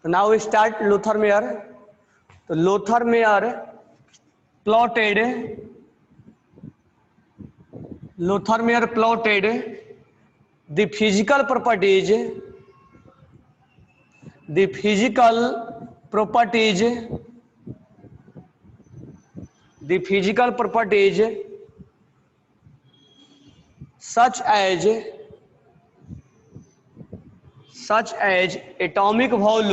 तो now start Luther mayor. तो Luther mayor plotted the physical properties such as atomic volume,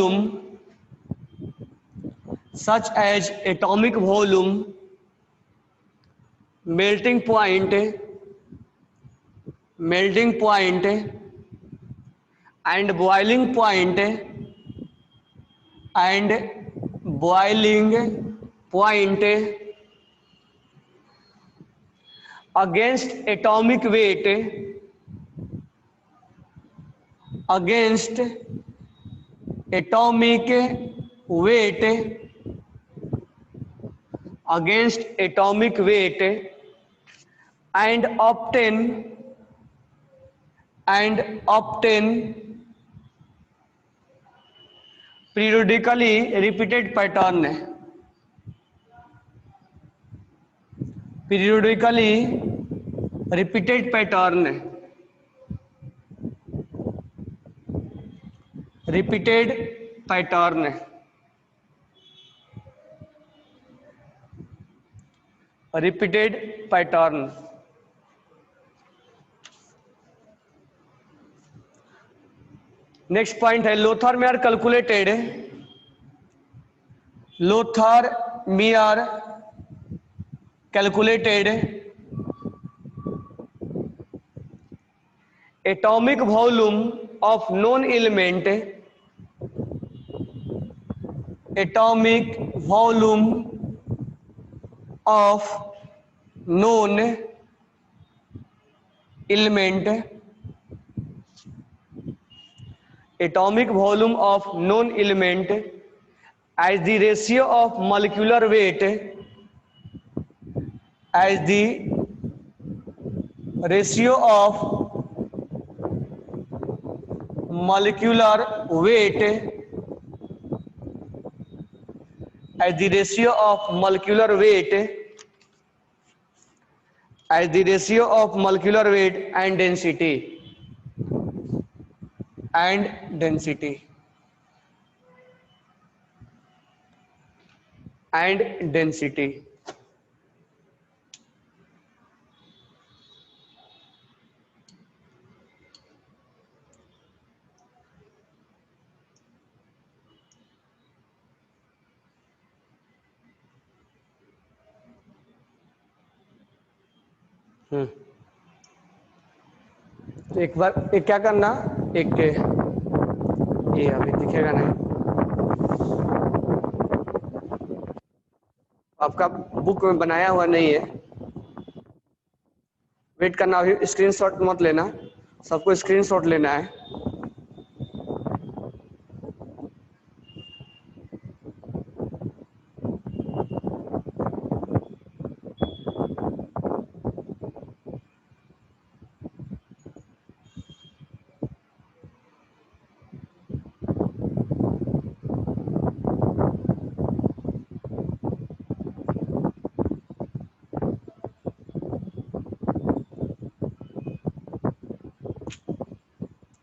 melting point and boiling point against atomic weight and obtain periodically repeated pattern next point है Lothar Meyer calculated atomic volume of known element as the ratio of molecular weight as the ratio of molecular weight and density तो एक बार एक क्या करना, एक ये अभी दिखेगा नहीं, आपका बुक में बनाया हुआ नहीं है, वेट करना, अभी स्क्रीनशॉट मत लेना, सबको स्क्रीनशॉट लेना है।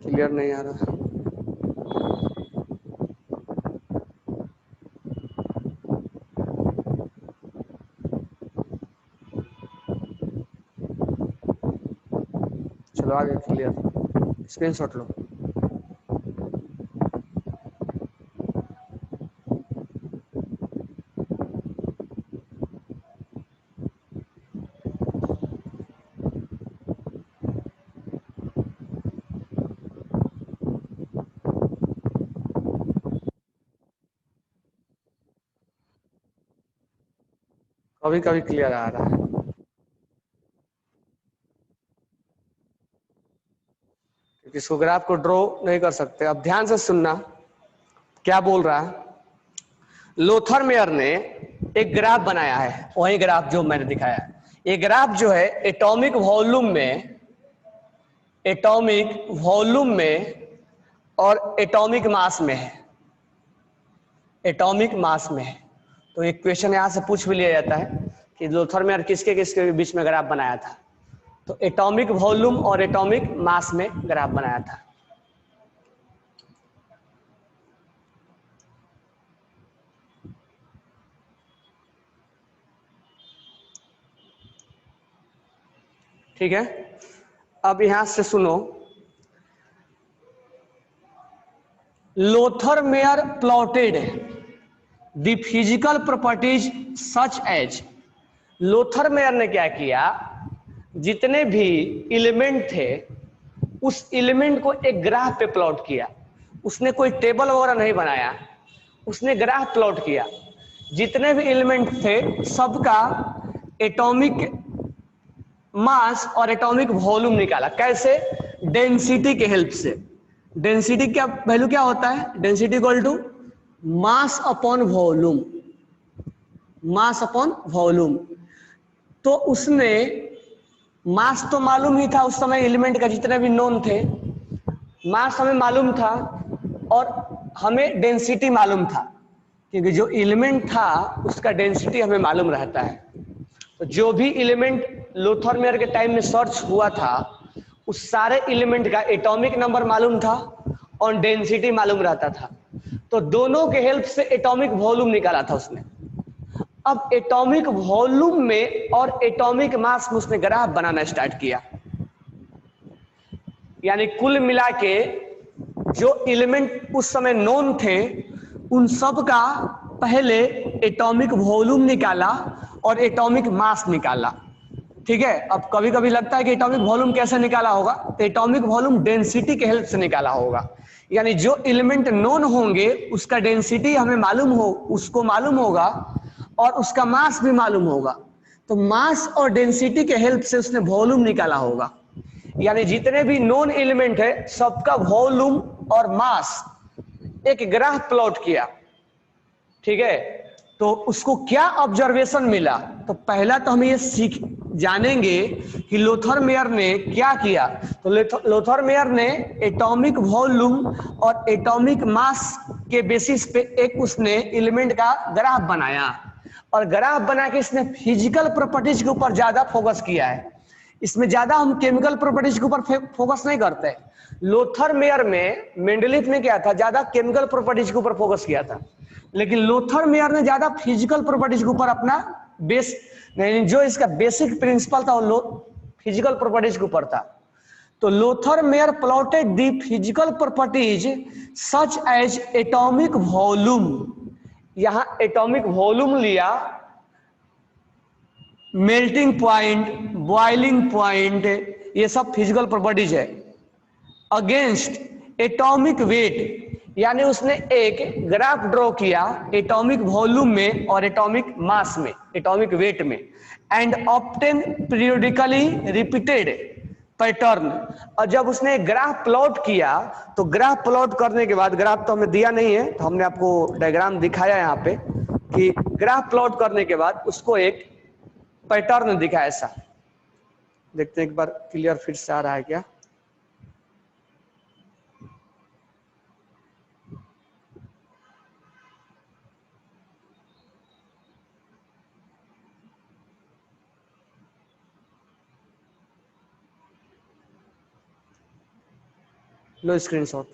क्लियर नहीं आ रहा, चलो आगे क्लियर, स्क्रीनशॉट लो। कभी कभी क्लियर आ रहा है, क्योंकि इसको ग्राफ को ड्रॉ नहीं कर सकते। अब ध्यान से सुनना क्या बोल रहा है। लोथर मेयर ने एक ग्राफ बनाया है, वही ग्राफ जो मैंने दिखाया है। ये ग्राफ जो है एटॉमिक वॉल्यूम में और एटॉमिक मास में है। एटॉमिक मास में है। तो एक क्वेश्चन यहां से पूछ भी लिया जाता है कि लोथर मेयर किसके किसके बीच में ग्राफ बनाया था, तो एटॉमिक वॉल्यूम और एटॉमिक मास में ग्राफ बनाया था। ठीक है, अब यहां से सुनो, Lothar Meyer plotted the physical properties such as, Lothar Meyer ने क्या किया, जितने भी एलिमेंट थे उस एलिमेंट को एक ग्राफ पे प्लॉट किया। उसने कोई टेबल वगैरह नहीं बनाया, उसने ग्राफ प्लॉट किया। जितने भी एलिमेंट थे सबका एटॉमिक मास और एटॉमिक वॉल्यूम निकाला। कैसे? डेंसिटी के हेल्प से। डेंसिटी क्या वैल्यू क्या होता है? Density equal to mass upon volume, mass upon volume. तो उसने मास तो मालूम ही था उस समय, एलिमेंट का जितने भी नोन थे मास हमें मालूम था और हमें डेंसिटी मालूम था, क्योंकि जो एलिमेंट था उसका डेंसिटी हमें मालूम रहता है। तो जो भी एलिमेंट लोथर मेयर के टाइम में सर्च हुआ था उस सारे एलिमेंट का एटॉमिक नंबर मालूम था और डेंसिटी मालूम रहता था। तो दोनों के हेल्प से एटॉमिक वॉल्यूम निकाला था उसने। अब एटॉमिक वॉल्यूम में और एटॉमिक मास में उसने ग्राफ बनाना स्टार्ट किया। यानी कुल मिला के जो एलिमेंट उस समय नोन थे उन सब का पहले एटॉमिक वॉल्यूम निकाला और एटॉमिक मास निकाला। ठीक है, अब कभी कभी लगता है कि एटॉमिक वॉल्यूम कैसे निकाला होगा, तो एटॉमिक वॉल्यूम डेंसिटी के हेल्प से निकाला होगा। यानी जो एलिमेंट नोन होंगे उसका डेंसिटी हमें मालूम हो, उसको मालूम होगा और उसका मास भी मालूम होगा। तो मास और डेंसिटी के हेल्प से उसने वॉल्यूम निकाला होगा। यानी जितने भी नॉन एलिमेंट है सबका वॉल्यूम और मास एक ग्राफ प्लॉट किया। ठीक है, तो उसको क्या ऑब्जर्वेशन मिला, तो पहला तो हम ये सीख जानेंगे कि लोथर मेयर ने क्या किया। तो लोथर मेयर ने एटॉमिक वॉल्यूम और एटॉमिक मास के बेसिस पे एक उसने एलिमेंट का ग्राफ बनाया और ग्राफ बना के इसने फिजिकल प्रॉपर्टीज के ऊपर ज्यादा फोकस किया है। इसमें ज्यादा हम केमिकल प्रॉपर्टीज के ऊपर फोकस नहीं करते। लोथर मेयर में, मेंडलीफ ने क्या था, ज्यादा केमिकल प्रॉपर्टीज के ऊपर फोकस किया था, लेकिन लोथर मेयर ने ज्यादा फिजिकल प्रॉपर्टीज के ऊपर अपना बेस, जो इसका बेसिक प्रिंसिपल था वो फिजिकल प्रॉपर्टीज के ऊपर था। तो Lothar Meyer plotted the physical properties such as atomic volume, यहां एटॉमिक वॉल्यूम लिया, मेल्टिंग पॉइंट, बॉइलिंग पॉइंट, ये सब फिजिकल प्रॉपर्टीज है। अगेंस्ट एटॉमिक वेट, यानी उसने एक ग्राफ ड्रॉ किया एटॉमिक वॉल्यूम में और एटॉमिक मास में, एटॉमिक वेट में, and obtain periodically repeated pattern. और जब उसने ग्राफ प्लॉट किया तो ग्राफ प्लॉट करने के बाद, ग्राफ तो हमें दिया नहीं है तो हमने आपको डायग्राम दिखाया यहाँ पे, कि ग्राफ प्लॉट करने के बाद उसको एक पैटर्न दिखा ऐसा। देखते हैं एक बार क्लियर फिर से आ रहा है क्या। लो स्क्रीनशॉट,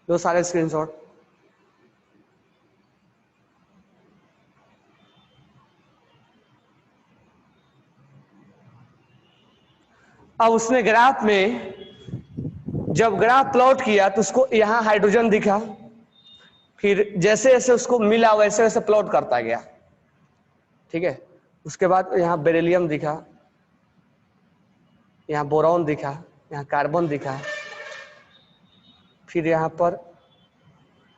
लो सारे स्क्रीनशॉट। अब उसने ग्राफ में जब ग्राफ प्लॉट किया तो उसको यहां हाइड्रोजन दिखा, फिर जैसे जैसे उसको मिला वैसे वैसे प्लॉट करता गया। ठीक है, उसके बाद यहां बेरिलियम दिखा, यहां बोरॉन दिखा, यहां कार्बन दिखा, फिर यहां पर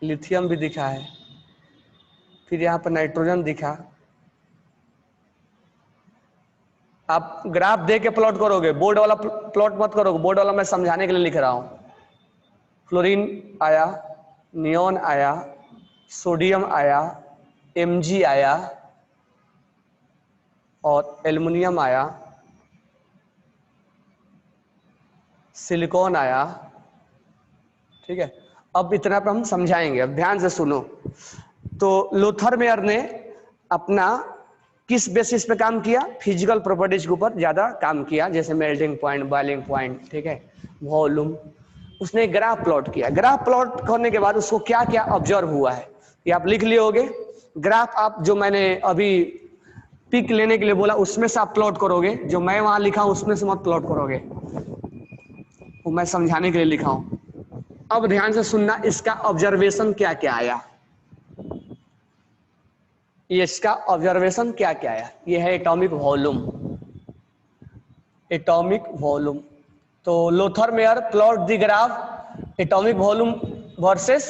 लिथियम भी दिखा है, फिर यहां पर नाइट्रोजन दिखा। आप ग्राफ दे के प्लॉट करोगे, बोर्ड वाला प्लॉट मत करोगे, बोर्ड वाला मैं समझाने के लिए लिख रहा हूं। फ्लोरीन आया, नियोन आया, सोडियम आया, Mg आया और एल्युमिनियम आया, सिलिकॉन आया, ठीक है। अब इतना पे हम समझाएंगे, अब ध्यान से सुनो। तो लोथर मेयर ने अपना किस बेसिस पे काम किया? फिजिकल प्रॉपर्टीज के ऊपर ज्यादा काम किया, जैसे मेल्टिंग पॉइंट, बॉइलिंग पॉइंट, ठीक है, वॉल्यूम। उसने ग्राफ प्लॉट किया। ग्राफ प्लॉट करने के बाद उसको क्या क्या ऑब्जर्व हुआ है ये आप लिख लिए होगे। ग्राफ आप जो मैंने अभी पिक लेने के लिए बोला उसमें से आप प्लॉट करोगे, जो मैं वहां लिखा हूं उसमें से मत प्लॉट करोगे, वो मैं समझाने के लिए लिखा हूं। अब ध्यान से सुनना, इसका ऑब्जर्वेशन क्या क्या आया, ये इसका ऑब्जर्वेशन क्या क्या आया। ये है एटॉमिक वॉल्यूम, एटॉमिक वॉल्यूम। तो Lothar mayor plot the graph atomic volume versus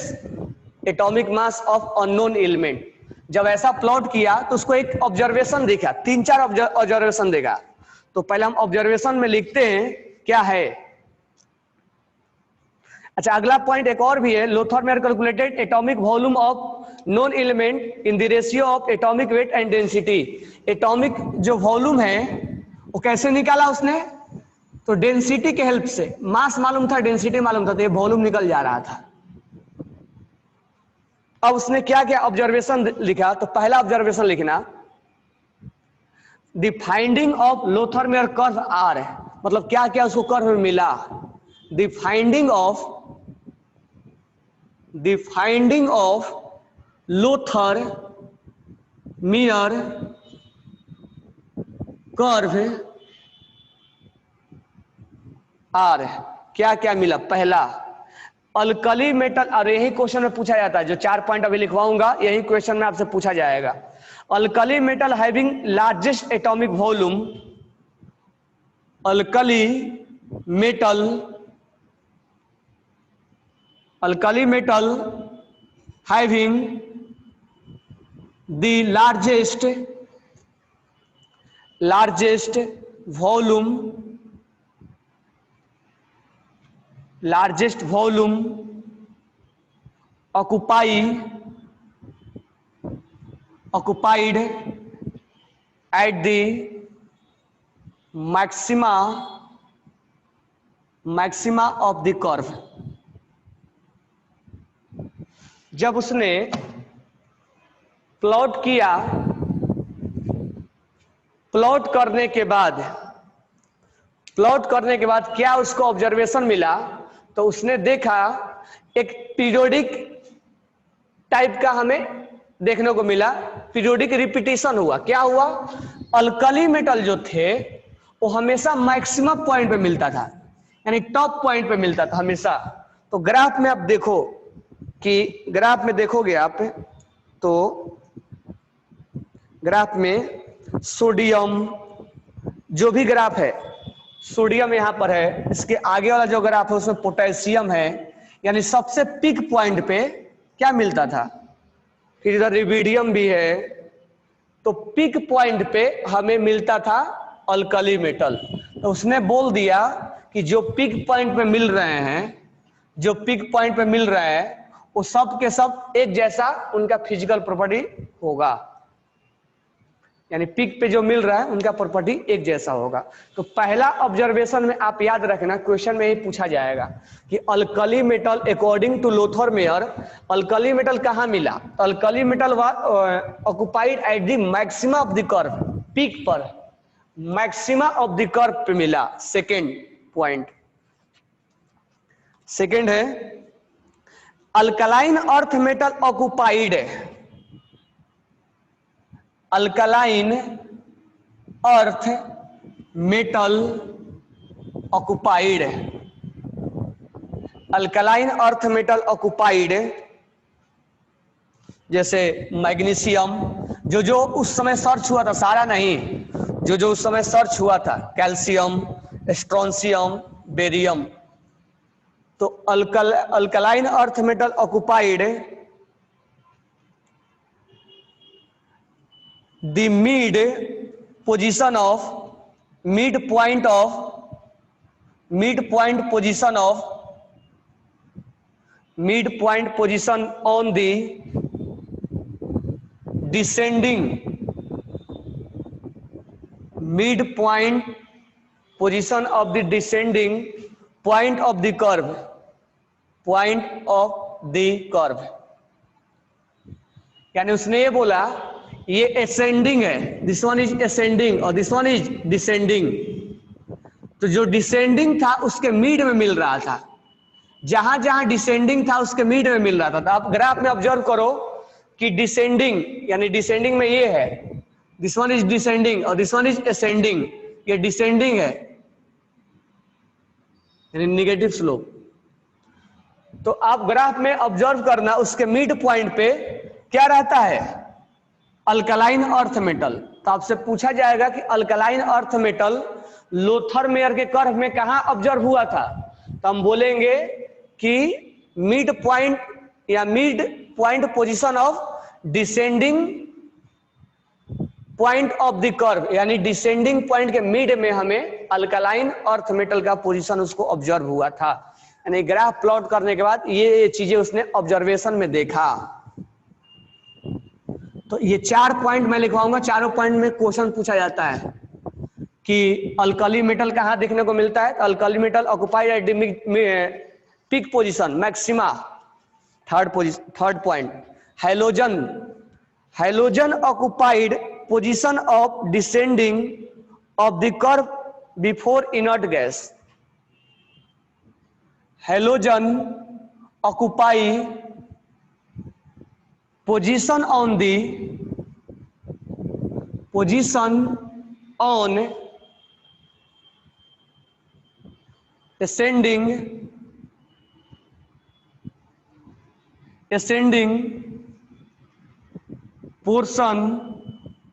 atomic mass of unknown element. जब ऐसा प्लॉट किया तो उसको एक ऑब्जर्वेशन देखा, 3-4 ऑब्जर्वेशन देखा। तो पहले हम ऑब्जर्वेशन में लिखते हैं क्या है। अच्छा, अगला पॉइंट एक और भी है। Lothar Meyer calculated atomic volume of non element in the ratio of atomic weight and density. Atomic जो वॉल्यूम है वो कैसे निकाला उसने? तो डेंसिटी के हेल्प से। मास मालूम था, डेंसिटी मालूम था, तो ये वॉल्यूम निकल जा रहा था। अब उसने क्या क्या ऑब्जर्वेशन लिखा? तो पहला ऑब्जर्वेशन लिखना, the finding of Lothar Meyer curve are है, मतलब क्या क्या उसको कर्व मिला। The finding of Lothar Meyer curve are, क्या क्या मिला? पहला, अल्कली मेटल, और यही क्वेश्चन में पूछा जाता है, जो 4 पॉइंट अभी लिखवाऊंगा यही क्वेश्चन में आपसे पूछा जाएगा। Alkali metal having largest atomic volume, alkali metal having the largest volume occupied at the maxima of the curve। जब उसने प्लॉट किया, प्लॉट करने के बाद क्या उसको ऑब्जर्वेशन मिला? तो उसने देखा एक पीरियोडिक टाइप का हमें देखने को मिला, पीरियोडिक रिपीटेशन हुआ। क्या हुआ? अल्कली मेटल जो थे वो हमेशा मैक्सिमम पॉइंट पे मिलता था, यानी टॉप पॉइंट पे मिलता था हमेशा। तो ग्राफ में आप देखो कि ग्राफ में देखोगे आप तो ग्राफ में सोडियम, जो भी ग्राफ है, सोडियम यहां पर है, इसके आगे वाला जो ग्राफ है उसमें पोटेशियम है, यानी सबसे पीक पॉइंट पे क्या मिलता था। फिर इधर रिबिडियम भी है, तो पीक पॉइंट पे हमें मिलता था अल्कली मेटल। तो उसने बोल दिया कि जो पीक पॉइंट पे मिल रहे हैं वो सब के सब एक जैसा उनका फिजिकल प्रॉपर्टी होगा, यानी पीक पे जो मिल रहा है उनका प्रॉपर्टी एक जैसा होगा। तो पहला ऑब्जर्वेशन में आप याद रखना, क्वेश्चन में ही पूछा जाएगा कि alkali metal according to Lothar Meyer, alkali metal कहां मिला? Alkali metal occupied at the maxima of the curve, peak पर मैक्सिमा ऑफ द कर्व पे मिला। सेकेंड पॉइंट, सेकेंड है alkaline earth metal occupied, alkaline earth metal occupied, alkaline earth metal occupied, जैसे magnesium, जो उस समय सर्च हुआ था, सारा नहीं, जो उस समय सर्च हुआ था, कैल्शियम, स्ट्रोंशियम, बेरियम। तो alkaline earth metal occupied the mid position of mid point position on the descending mid point position of the descending point of the curve, point of the curve, यानी उसने ये बोला ये ascending है, this one is ascending और this one is descending. तो जो descending था उसके मिड में मिल रहा था, जहां जहां डिसेंडिंग था उसके मिड में मिल रहा था। तो आप ग्राफ में ऑब्जर्व करो कि डिसेंडिंग, यानी डिसेंडिंग में ये है, दिस वन इज डिसेंडिंग और दिस वन इज असेंडिंग, ये डिसेंडिंग है यानी निगेटिव स्लोप। तो आप ग्राफ में ऑब्जर्व करना उसके मिड पॉइंट पे क्या रहता है, अल्कलाइन अर्थ मेटल। तो आपसे पूछा जाएगा कि alkaline earth metal Lothar Meyer के कर्व में कहां ऑब्जर्व हुआ था, तो हम बोलेंगे कि मिड पॉइंट या mid point position of descending point of the curve, यानी डिसेंडिंग पॉइंट के मिड में हमें अल्कलाइन अर्थ मेटल का पोजीशन उसको ऑब्जर्व हुआ था। यानी ग्राफ प्लॉट करने के बाद ये चीजें उसने ऑब्जर्वेशन में देखा। तो ये 4 पॉइंट मैं लिखवाऊंगा, चारों पॉइंट में क्वेश्चन पूछा जाता है कि अल्कली मेटल कहां देखने को मिलता है। तो alkali metal occupied at peak position maxima, third point. Halogen, halogen occupied position of descending of the curve before inert gas. Halogen occupy position on the position on ascending portion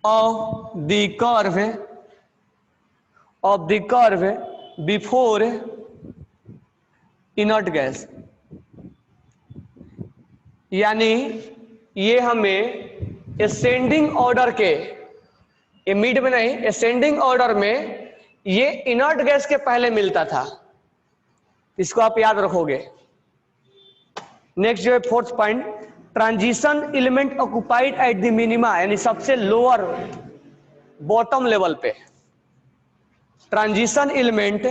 of the curve before inert gas। यानी ये हमें ascending order के, ये mid में नहीं, ascending order में ये inert gas के पहले मिलता था, इसको आप याद रखोगे। नेक्स्ट जो है fourth point, transition element occupied at the minima, यानी सबसे लोअर बॉटम लेवल पे। Transition element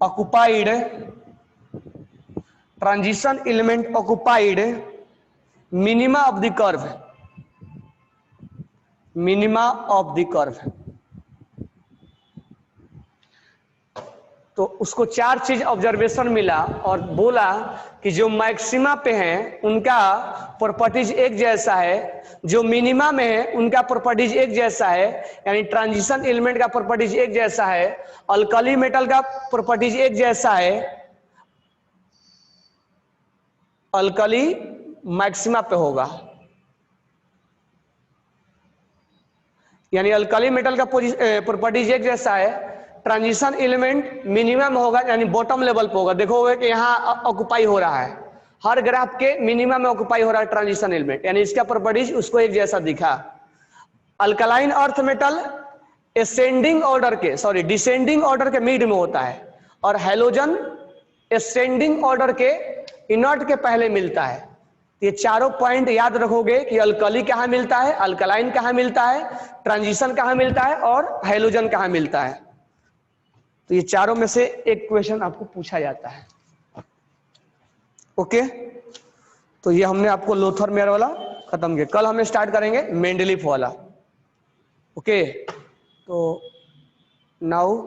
occupied, transition element occupied minima of the curve, minima of the curve. तो उसको 4 चीज ऑब्जर्वेशन मिला और बोला कि जो मैक्सिमा पे हैं उनका प्रॉपर्टीज एक जैसा है, जो मिनिमा में है उनका प्रॉपर्टीज एक जैसा है, यानी ट्रांजिशन एलिमेंट का प्रॉपर्टीज एक जैसा है, अल्कली मेटल का प्रॉपर्टीज एक जैसा है, अल्कली मैक्सिमा पे होगा, यानी अल्कली मेटल का प्रॉपर्टीज एक जैसा है, ट्रांजिशन एलिमेंट मिनिमम होगा यानी बॉटम लेवल पे होगा। देखोगे कि यहाँ ऑक्युपाई हो रहा है, हर ग्राफ के मिनिमम में ऑक्युपाई हो रहा है ट्रांजिशन एलिमेंट, यानी इसका प्रॉपर्टीज उसको एक जैसा दिखा। Alkaline earth metal ascending order के, सॉरी डिसेंडिंग ऑर्डर के मिड में होता है, और हैलोजन असेंडिंग ऑर्डर के इनर्ट के पहले मिलता है। ये चारों पॉइंट याद रखोगे कि अल्कली कहाँ मिलता है, अल्कलाइन कहाँ मिलता है, ट्रांजिशन कहाँ मिलता है और हैलोजन कहाँ मिलता है। तो ये चारों में से एक क्वेश्चन आपको पूछा जाता है। ओके, तो ये हमने आपको लोथर मेयर वाला खत्म किया। कल हमें स्टार्ट करेंगे मेंडलीफ वाला। ओके, तो नाउ